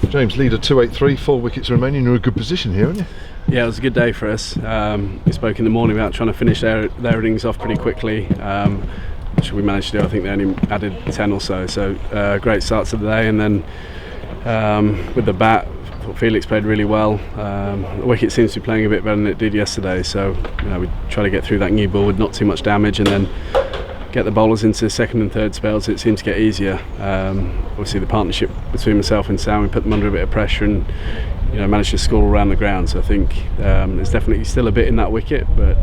James, leader 283, 4 wickets remaining. You're in a good position here, aren't you? Yeah, it was a good day for us. We spoke in the morning about trying to finish their innings off pretty quickly, which we managed to do. I think they only added 10 or so. So great start to the day, and then with the bat, I thought Felix played really well. The wicket seems to be playing a bit better than it did yesterday. So we try to get through that new ball with not too much damage, and then get the bowlers into second and third spells. It seemed to get easier. Obviously the partnership between myself and Sam, we put them under a bit of pressure and managed to score around the ground. So I think there's definitely still a bit in that wicket, but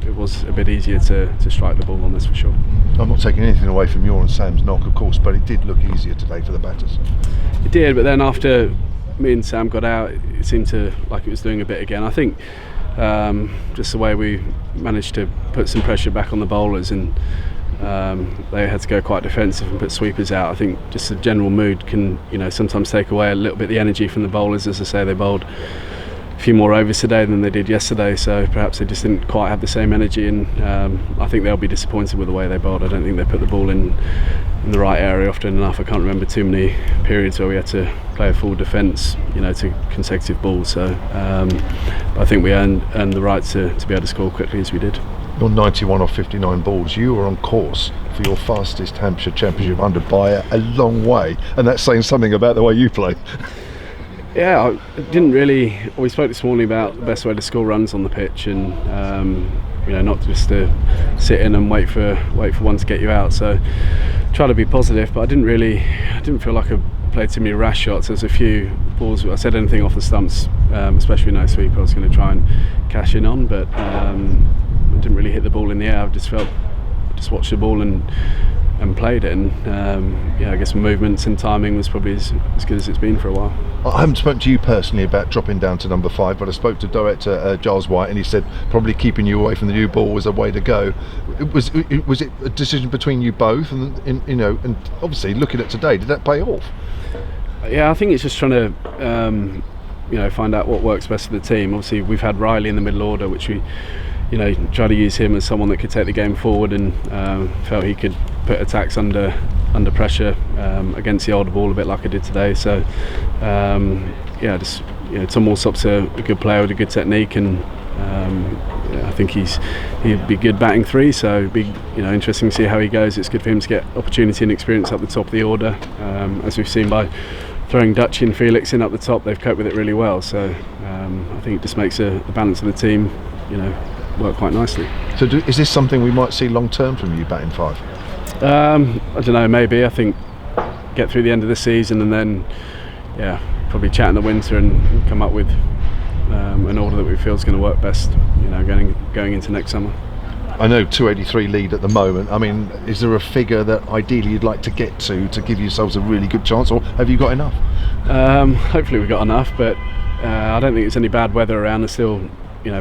it was a bit easier to strike the ball on, that's for sure. I'm not taking anything away from your and Sam's knock, of course, but it did look easier today for the batters. It did, but then after me and Sam got out, it seemed to like it was doing a bit again. I think just the way we managed to put some pressure back on the bowlers, and they had to go quite defensive and put sweepers out. I think just the general mood can sometimes take away a little bit the energy from the bowlers. As I say, they bowled a few more overs today than they did yesterday, so perhaps they just didn't quite have the same energy, and I think they'll be disappointed with the way they bowled. I don't think they put the ball in the right area often enough. I can't remember too many periods where we had to play a full defence to consecutive balls, so I think we earned the right to be able to score quickly as we did. You're 91 off 59 balls. You were on course for your fastest Hampshire Championship under by a long way, and that's saying something about the way you play. Yeah, I didn't really. We spoke this morning about the best way to score runs on the pitch, and not just to sit in and wait for one to get you out. So try to be positive, but I didn't feel like I played too many rash shots. There's a few balls I said anything off the stumps, especially no sweep, I was going to try and cash in on, but I didn't really hit the ball in the air. I just watched the ball and played it, and I guess movements and timing was probably as good as it's been for a while. I haven't spoken to you personally about dropping down to number 5, but I spoke to director Giles White, and he said probably keeping you away from the new ball was a way to go. Was it a decision between you both, and and obviously looking at today, did that pay off? Yeah, I think it's just trying to find out what works best for the team. Obviously we've had Riley in the middle order, which we try to use him as someone that could take the game forward, and felt he could put attacks under pressure against the older ball a bit like I did today. So Tom Alsop's a good player with a good technique, and I think he'd be good batting 3, so it'd be interesting to see how he goes. It's good for him to get opportunity and experience up the top of the order, as we've seen by throwing Dutch and Felix in up the top. They've coped with it really well, so I think it just makes the balance of the team work quite nicely. So is this something we might see long term from you batting 5? I don't know, maybe. I think get through the end of the season, and then probably chat in the winter and come up with an order that we feel is going to work best going into next summer. I know 283 lead at the moment. I mean, is there a figure that ideally you'd like to get to give yourselves a really good chance, or have you got enough? Hopefully we've got enough, but I don't think it's any bad weather around. There's still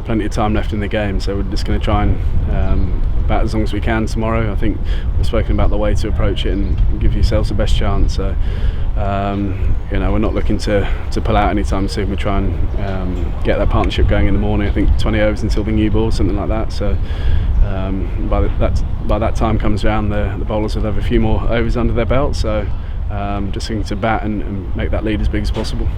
plenty of time left in the game, so we're just going to try and bat as long as we can tomorrow. I think we've spoken about the way to approach it and give yourselves the best chance. So we're not looking to pull out anytime soon. We try and get that partnership going in the morning. I think 20 overs until the new ball, something like that. So by that time comes around, the bowlers will have a few more overs under their belt. So just looking to bat and make that lead as big as possible.